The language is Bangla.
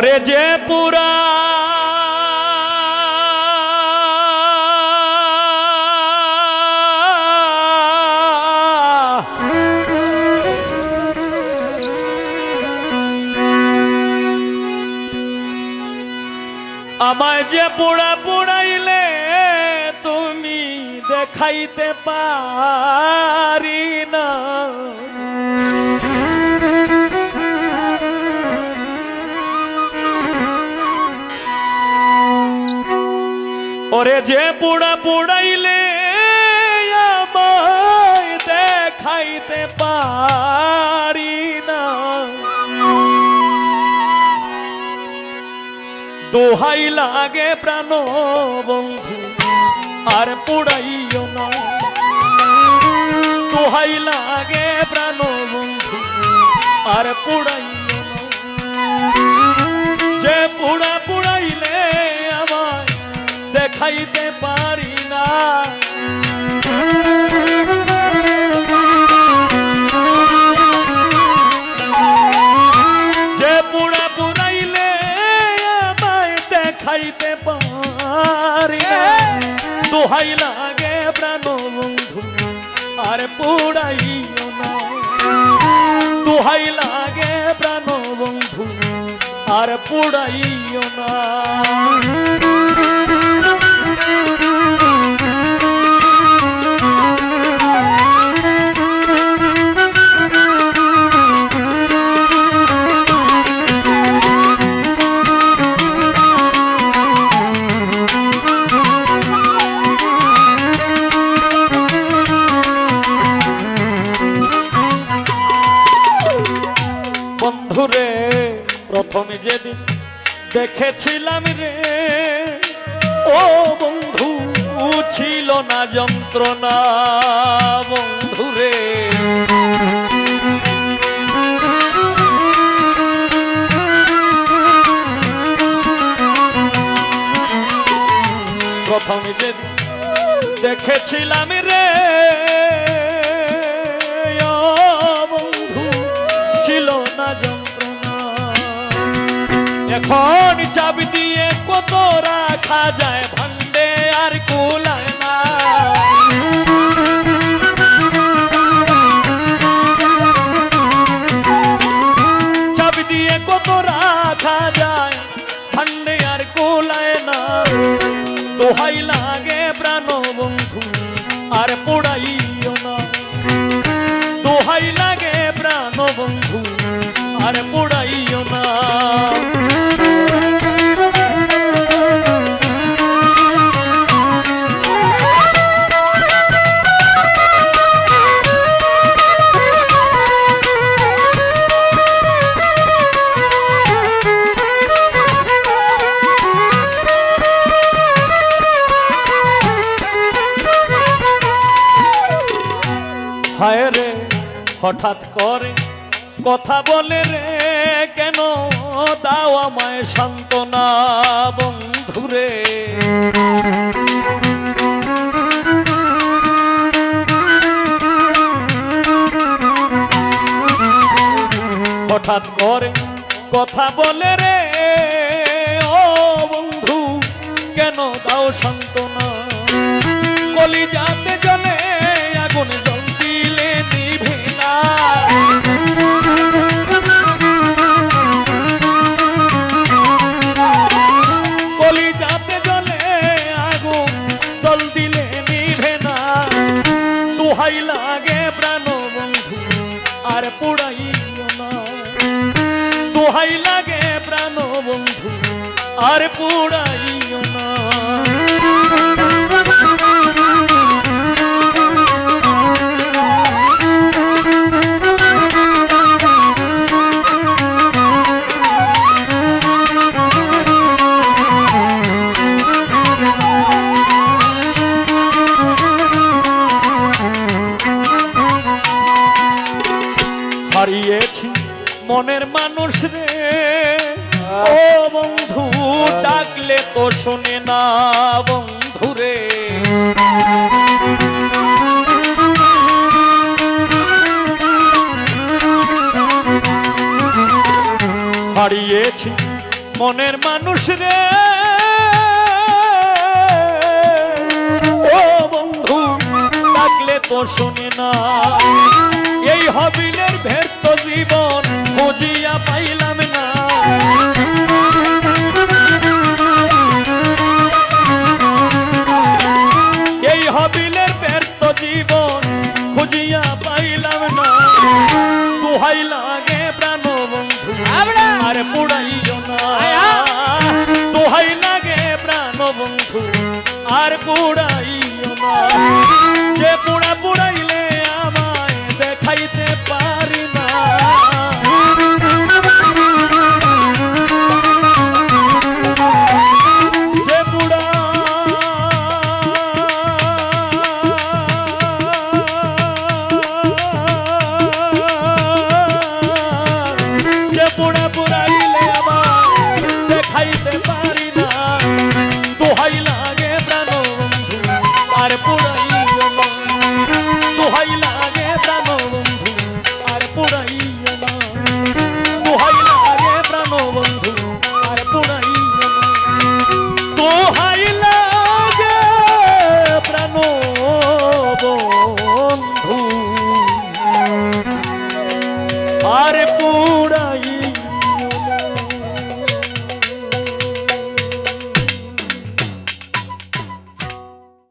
ওরে যে পুরা আমায় যে পোড়া পোড়াইলে তুমি দেখাইতে পারি না, ওরে যে পোড়া পোড়াইলে আমায় দেখাইতে পারি না, দোহাই লাগে প্রাণ বন্ধু আর পোড়াইও না, দোহাই লাগে প্রাণ বন্ধু আর পোড়াইও না, যে পোড়া পোড়াইলে আমায় দেখাইতে পারি না, যে পোড়া পোড়াইলে আমায় দেখাইতে পারি না, দোহাই লাগে প্রাণ বন্ধু আর পোড়াইও না, দোহাই লাগে প্রাণ বন্ধু আর পোড়াইও না। বন্ধুরে প্রথমে যেদিন দেখেছিলাম রে, ও বন্ধু ছিল না যন্ত্রণা, বন্ধুরে প্রথমে যেদিন দেখেছিলাম রে, ও বন্ধু ছিল না যন্ত্রণা, এখন চাবি দিয়ে কত রাখা যায় ভান্ডে আর কুলায় না, চাবি দিয়ে কত রাখা যায় ভান্ডে আর কুলায় না, দোহাই লাগে প্রাণ বন্ধু আর পোড়াইও না, দোহাই লাগে প্রাণ বন্ধু আর পোড়াইও না। হায় রে হঠাৎ করে কথা বলে রে, কেন দাও আমায় সান্ত্বনা বন্ধুরে, হঠাৎ করে কথা বলে রে, ও বন্ধু কেন দাও সান্ত্বনা, কলিজাতে জ্বলে আগুন জল দিলে নিভে না, কলিজাতে জ্বলে আগুন জল দিলে নিভে না, দোহাই লাগে প্রাণ বন্ধু আর পোড়াইও না, দোহাই লাগে প্রাণ বন্ধু আর পোড়াইও না। হারিয়েছি মনের মানুষ রে, ও বন্ধু ডাকলে তো শোনে না বন্ধুরে, হারিয়েছি মনের মানুষ রে ও বন্ধু ডাকলে তো শুনে না এই হবিলের ব্যর্থ জীবন খুঁজিয়া পাইলাম না এই হবিলের ব্যর্থ জীবন খুঁজিয়া পাইলাম না দোহাই লাগে প্রাণ বন্ধু আর পুড়াইও না দোহাই লাগে প্রাণ বন্ধু আর পুড়াইও না